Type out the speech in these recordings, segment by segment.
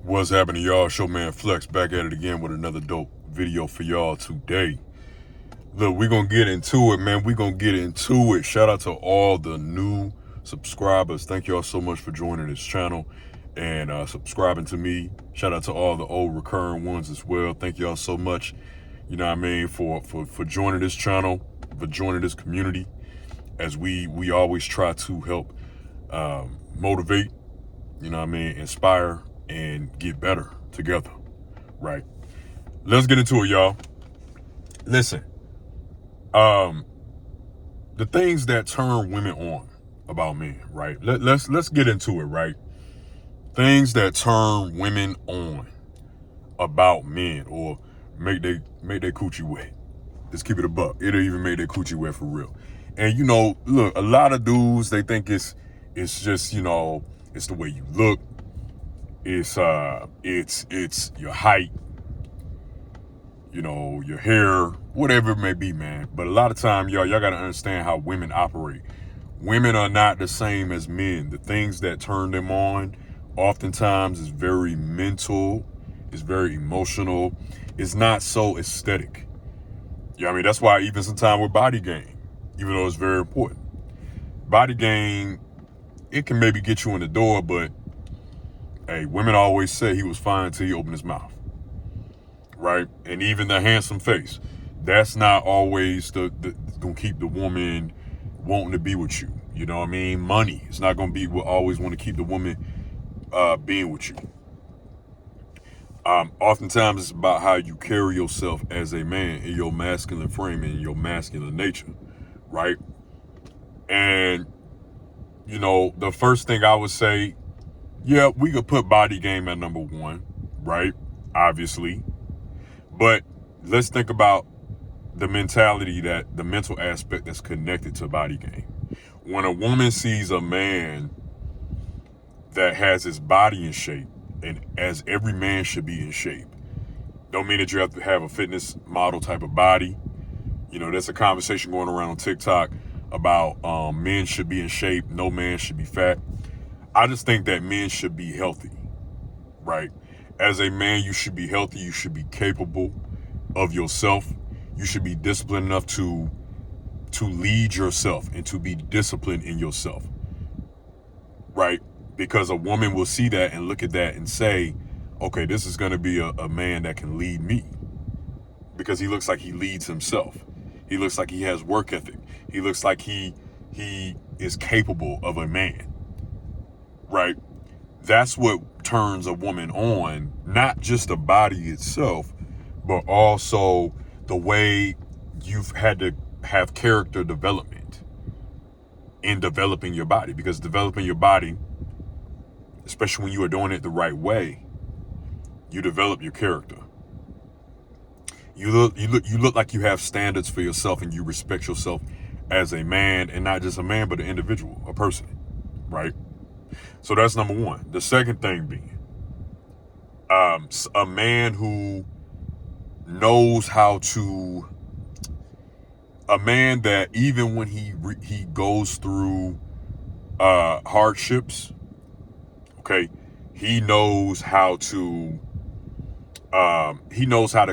What's happening, y'all? Showman Flex back at it again with another dope video for y'all today. Look, we're going to get into it, man. We're going to get into it. Shout out to all the new subscribers. Thank y'all so much for joining this channel and subscribing to me. Shout out to all the old recurring ones as well. Thank y'all so much, you know what I mean, for joining this channel, for joining this community, as we always try to help motivate, you know what I mean, inspire, and get better together, right? Let's get into it, y'all. Listen, the things that turn women on about men, right? Let's get into it, right? Things that turn women on about men or make they coochie wet. Let's keep it a buck. It'll even make their coochie wet for real. And you know, look, a lot of dudes, they think it's just, you know, it's the way you look. It's your height, you know, your hair, whatever it may be, man. But a lot of time, y'all gotta understand how women operate. Women are not the same as men. The things that turn them on oftentimes is very mental, it's very emotional, it's not so aesthetic. Yeah, I mean, that's why even sometimes with body game, even though it's very important. Body game, it can maybe get you in the door, but hey, women always say he was fine until he opened his mouth, right? And even the handsome face, that's not always the gonna keep the woman wanting to be with you. You know what I mean? Money, it's not gonna be what always want to keep the woman being with you. Oftentimes it's about how you carry yourself as a man in your masculine frame and your masculine nature, right? And you know, the first thing I would say, yeah, we could put body game at number one, right? Obviously. But let's think about the mentality, that the mental aspect that's connected to body game. When a woman sees a man that has his body in shape, and as every man should be in shape, don't mean that you have to have a fitness model type of body. You know, there's a conversation going around on TikTok about men should be in shape, no man should be fat. I just think that men should be healthy, right? As a man, you should be healthy. You should be capable of yourself. You should be disciplined enough to lead yourself and to be disciplined in yourself, right? Because a woman will see that and look at that and say, okay, this is going to be a man that can lead me, because he looks like he leads himself. He looks like he has work ethic. He looks like he is capable of a man. Right? That's what turns a woman on, not just the body itself, but also the way you've had to have character development in developing your body. Because developing your body, especially when you are doing it the right way, you develop your character. You look like you have standards for yourself, and you respect yourself as a man, and not just a man, but an individual, a person, right? So that's number one. The second thing being, a man who knows how to, a man that even when he goes through hardships, okay, he knows how to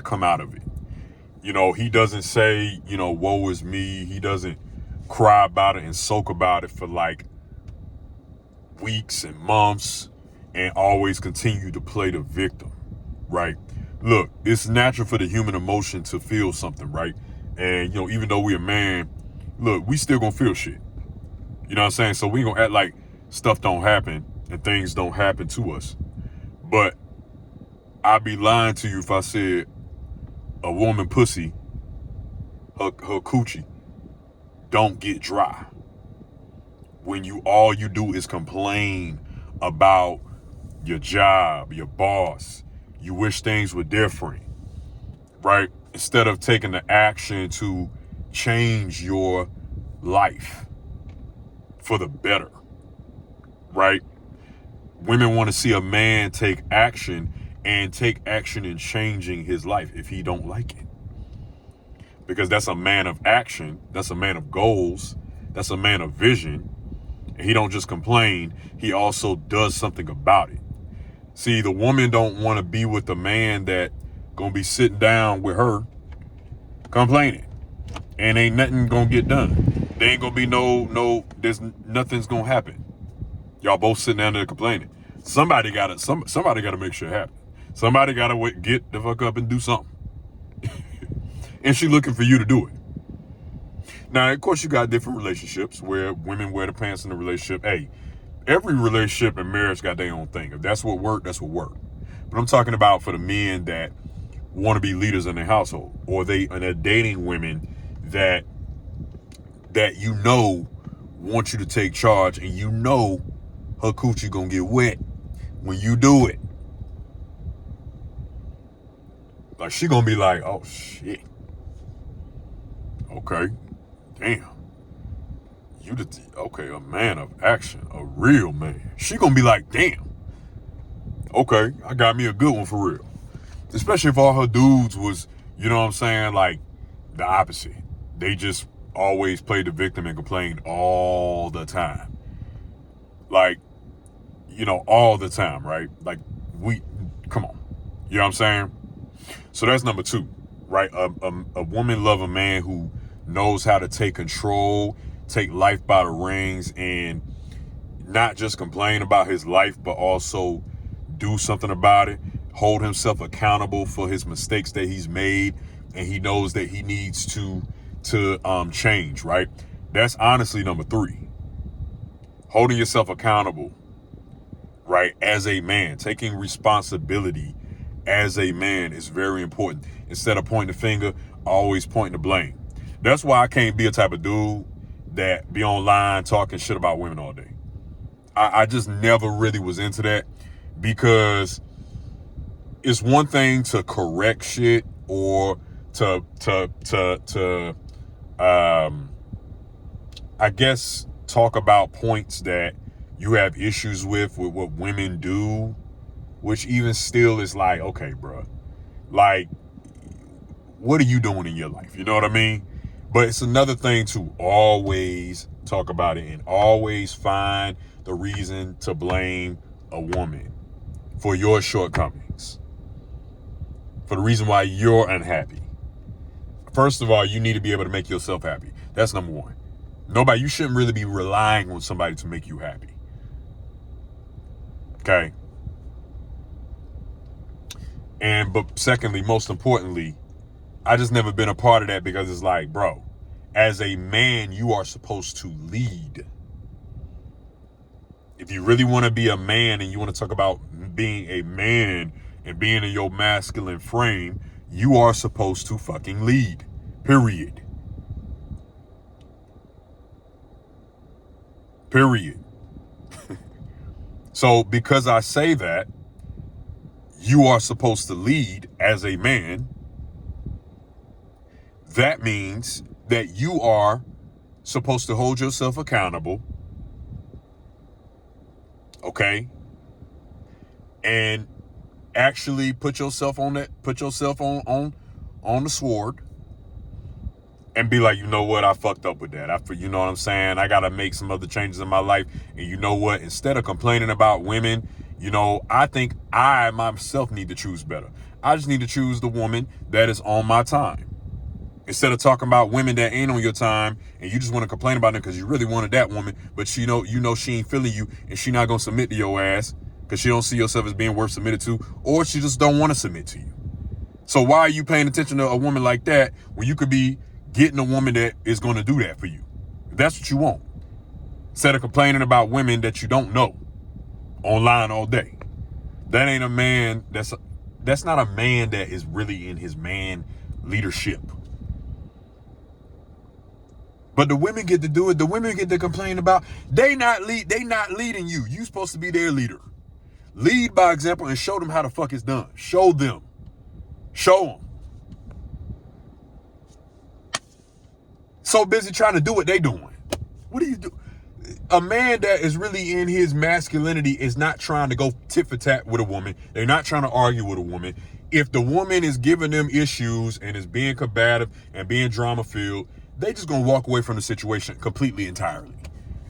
come out of it. You know, he doesn't say, you know, woe is me. He doesn't cry about it and soak about it for like weeks and months and always continue to play the victim, right? Look, it's natural for the human emotion to feel something, right? And, you know, even though we're a man, look, we still gonna feel shit. You know what I'm saying? So we ain't gonna act like stuff don't happen and things don't happen to us. But I'd be lying to you if I said a woman pussy, her coochie, don't get dry when all you do is complain about your job, your boss. You wish things were different, right? Instead of taking the action to change your life for the better, right? Women want to see a man take action, and take action in changing his life if he don't like it. Because that's a man of action, that's a man of goals, that's a man of vision. And he don't just complain, he also does something about it. See, the woman don't want to be with the man that gonna be sitting down with her complaining, and ain't nothing gonna get done. There ain't gonna be there's nothing's gonna happen. Y'all both sitting down there complaining. Somebody gotta make sure it happen. Somebody gotta get the fuck up and do something. And she looking for you to do it. Now, of course, you got different relationships where women wear the pants in the relationship. Hey, every relationship and marriage got their own thing. If that's what worked, that's what worked. But I'm talking about for the men that want to be leaders in their household, or they're dating women that want you to take charge, and her coochie gonna get wet when you do it. Like, she gonna be like, oh shit. Okay. Damn. Okay, a man of action, a real man. She gonna be like, damn. Okay, I got me a good one for real. Especially if all her dudes was, you know what I'm saying, like the opposite. They just always played the victim and complained all the time. Like, all the time, right? Like, come on. You know what I'm saying? So that's number 2, right? A woman love a man who knows how to take control, take life by the reins, and not just complain about his life, but also do something about it, hold himself accountable for his mistakes that he's made, and he knows that he needs to change, right? That's honestly number 3. Holding yourself accountable, right? As a man, taking responsibility as a man is very important. Instead of pointing the finger, always pointing the blame. That's why I can't be a type of dude that be online talking shit about women all day. I just never really was into that, because it's one thing to correct shit or to I guess talk about points that you have issues with what women do, which even still is like, okay, bro, like, what are you doing in your life? You know what I mean? But it's another thing to always talk about it and always find the reason to blame a woman for your shortcomings, for the reason why you're unhappy. First of all, you need to be able to make yourself happy. That's number 1. You shouldn't really be relying on somebody to make you happy. Okay? But secondly, most importantly, I just never been a part of that, because it's like, bro, as a man, you are supposed to lead. If you really want to be a man and you want to talk about being a man and being in your masculine frame, you are supposed to fucking lead. Period. Period. So because I say that you are supposed to lead as a man, that means that you are supposed to hold yourself accountable, okay? And actually put yourself on the sword and be like, you know what, I fucked up with that. You know what I'm saying? I gotta make some other changes in my life. And you know what? Instead of complaining about women, I think I myself need to choose better. I just need to choose the woman that is on my time. Instead of talking about women that ain't on your time and you just want to complain about them because you really wanted that woman, but she ain't feeling you and she not gonna submit to your ass because she don't see yourself as being worth submitted to, or she just don't want to submit to you. So why are you paying attention to a woman like that when you could be getting a woman that is going to do that for you? If that's what you want. Instead of complaining about women that you don't know online all day. That ain't a man. That's not a man that is really in his man leadership. But the women get to do it. The women get to complain about they not leading you. You supposed to be their leader. Lead by example and show them how the fuck it's done. Show them. So busy trying to do what they doing. What do you do? A man that is really in his masculinity is not trying to go tit for tat with a woman. They're not trying to argue with a woman. If the woman is giving them issues and is being combative and being drama filled, they just gonna walk away from the situation completely, entirely.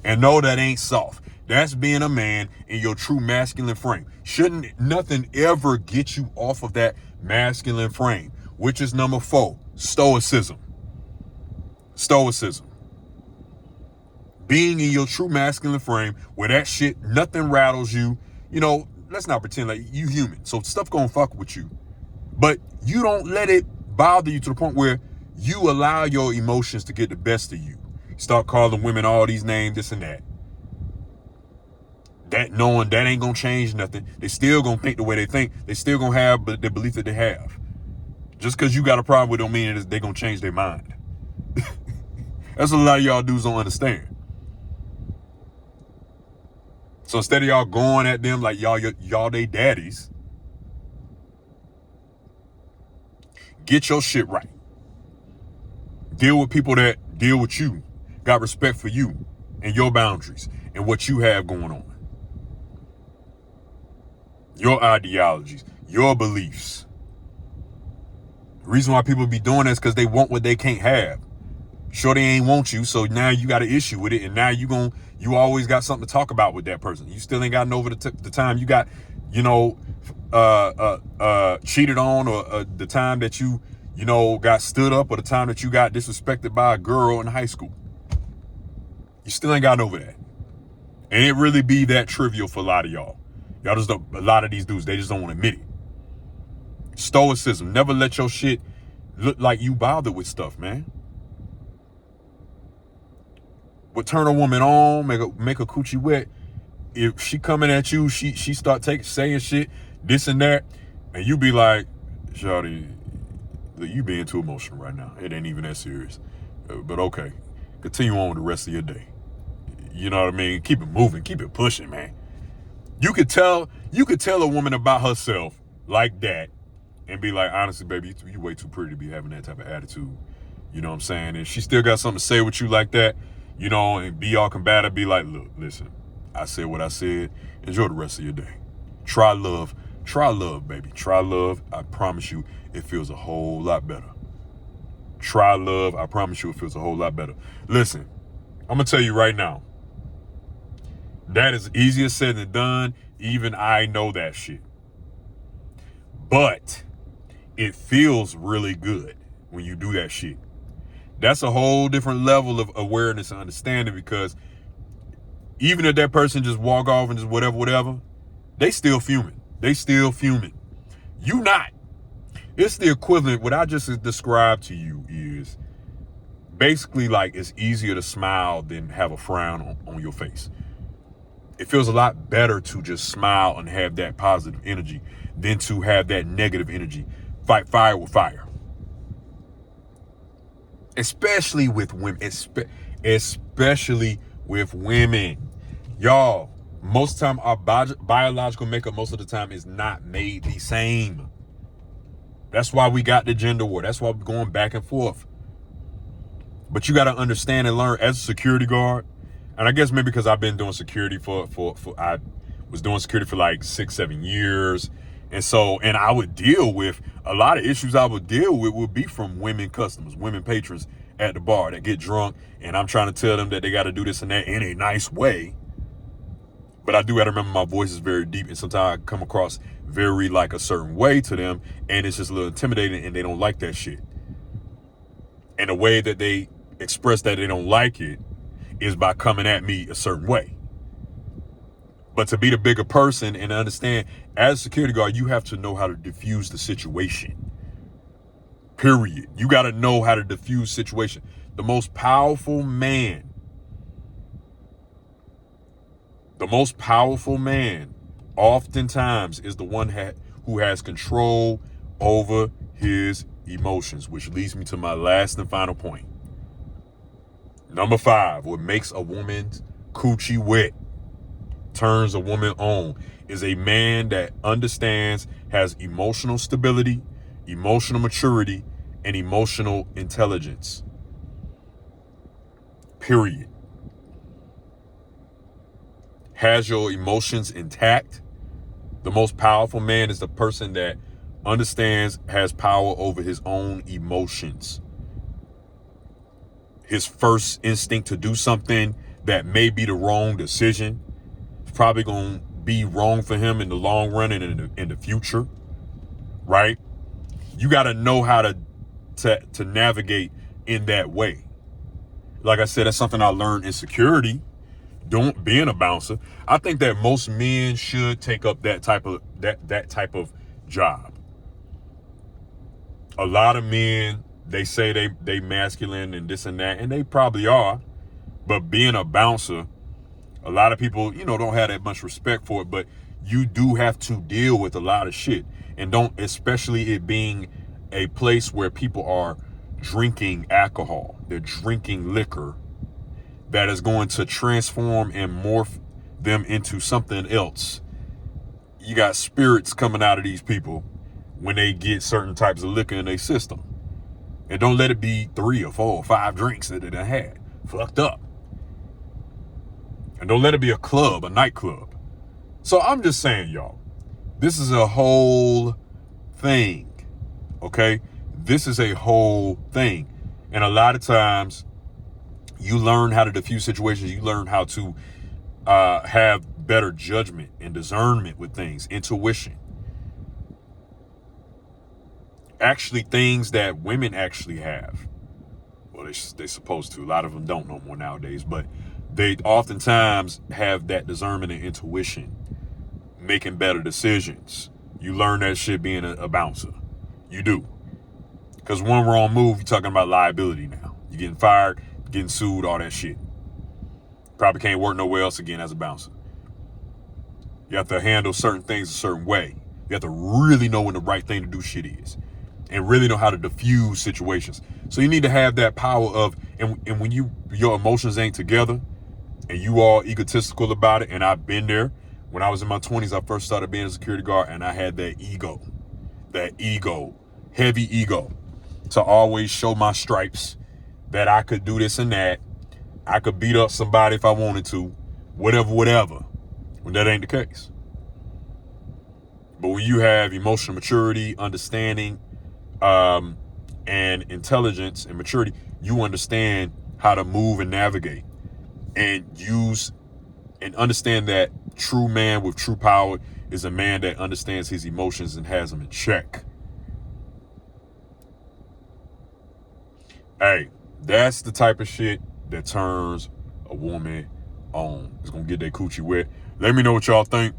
And no, that ain't soft. That's being a man in your true masculine frame. Shouldn't nothing ever get you off of that masculine frame, which is number 4, stoicism. Stoicism. Being in your true masculine frame where that shit, nothing rattles you. You know, let's not pretend like you human. So stuff gonna fuck with you. But you don't let it bother you to the point where you allow your emotions to get the best of you. Start calling women all these names, this and that. That knowing that ain't gonna change nothing. They still gonna think the way they think. They still gonna have the belief that they have. Just because you got a problem with it don't mean that they're gonna change their mind. That's what a lot of y'all dudes don't understand. So instead of y'all going at them like y'all they daddies, get your shit right. Deal with people that deal with you, got respect for you and your boundaries and what you have going on. Your ideologies, your beliefs. The reason why people be doing this is because they want what they can't have. Sure, they ain't want you, so now you got an issue with it, and now you always got something to talk about with that person. You still ain't gotten over the time you got, cheated on, or the time that you got stood up, or the time that you got disrespected by a girl in high school. You still ain't gotten over that. And it really be that trivial for a lot of y'all. Y'all just don't, a lot of these dudes, they just don't want to admit it. Stoicism. Never let your shit look like you bothered with stuff, man. What turn a woman on, make a coochie wet. If she coming at you, she start saying shit, this and that, and you be like, shawty, you being too emotional right now. It ain't even that serious. But okay, continue on with the rest of your day. You know what I mean? Keep it moving, keep it pushing, man. You could tell a woman about herself like that and be like, honestly, baby, you way too pretty to be having that type of attitude. You know what I'm saying? And she still got something to say with you like that, and be all combative, be like, look, listen, I said what I said. Enjoy the rest of your day. Try love, baby. Try love. I promise you, it feels a whole lot better. Try love. I promise you, it feels a whole lot better. Listen, I'm going to tell you right now, that is easier said than done. Even I know that shit. But it feels really good when you do that shit. That's a whole different level of awareness and understanding, because even if that person just walk off and just whatever, they still fuming. You not. It's the equivalent. What I just described to you is basically like it's easier to smile than have a frown on your face. It feels a lot better to just smile and have that positive energy than to have that negative energy. Fight fire with fire. Especially with women. Especially with women. Y'all, most of the time our biological makeup most of the time is not made the same. That's why we got the gender war. That's why we're going back and forth. But you got to understand and learn as a security guard. And I guess maybe because I've been doing security I was doing security for like 6-7 years. And I would deal with a lot of issues would be from women customers, women patrons at the bar that get drunk. And I'm trying to tell them that they got to do this and that in a nice way. But I do got to remember my voice is very deep. And sometimes I come across very like a certain way to them. And it's just a little intimidating and they don't like that shit. And the way that they express that they don't like it is by coming at me a certain way. But to be the bigger person and understand, as a security guard, you have to know how to diffuse the situation. Period. You got to know how to diffuse situation. The most powerful man oftentimes is the one who has control over his emotions, which leads me to my last and final point. Number 5, what makes a woman's coochie wet, turns a woman on, is a man that understands, has emotional stability, emotional maturity, and emotional intelligence. Period. Has your emotions intact. The most powerful man is the person that understands, has power over his own emotions. His first instinct to do something that may be the wrong decision probably going to be wrong for him in the long run and in the future, right? You got to know how to navigate in that way. Like I said, that's something I learned in security, being a bouncer. I think that most men should take up that type of job. A lot of men, they say they masculine and this and that, and they probably are. But being a bouncer, a lot of people, don't have that much respect for it, but you do have to deal with a lot of shit. And especially it being a place where people are drinking alcohol, they're drinking liquor that is going to transform and morph them into something else. You got spirits coming out of these people when they get certain types of liquor in their system. And don't let it be 3 or 4 or 5 drinks that they done had. Fucked up. And don't let it be a nightclub. So I'm just saying, y'all, this is a whole thing. Okay? This is a whole thing. And a lot of times you learn how to diffuse situations. You learn how to have better judgment and discernment with things, intuition. Actually, things that women actually have. Well, they're supposed to. A lot of them don't no more nowadays, but they oftentimes have that discernment and intuition, making better decisions. You learn that shit being a bouncer. You do. Because one wrong move, you're talking about liability now. You're getting fired, getting sued, all that shit. Probably can't work nowhere else again as a bouncer. You have to handle certain things a certain way. You have to really know when the right thing to do shit is. And really know how to diffuse situations. So you need to have that power of, and when your emotions ain't together and you all egotistical about it, and I've been there. When I was in my 20s, I first started being a security guard, and I had that ego, heavy ego, to always show my stripes, that I could do this and that. I could beat up somebody if I wanted to, whatever, when that ain't the case. But when you have emotional maturity, understanding, and intelligence and maturity, you understand how to move and navigate and use and understand that true man with true power is a man that understands his emotions and has them in check. Hey, that's the type of shit that turns a woman on. It's gonna get that coochie wet. Let me know what y'all think.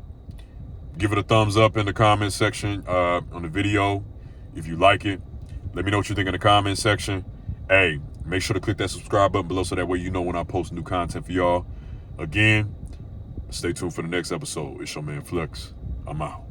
Give it a thumbs up in the comment section on the video if you like it. Let me know what you think in the comment section. Hey, make sure to click that subscribe button below so that way you know when I post new content for y'all. Again, stay tuned for the next episode. It's your man Flex. I'm out.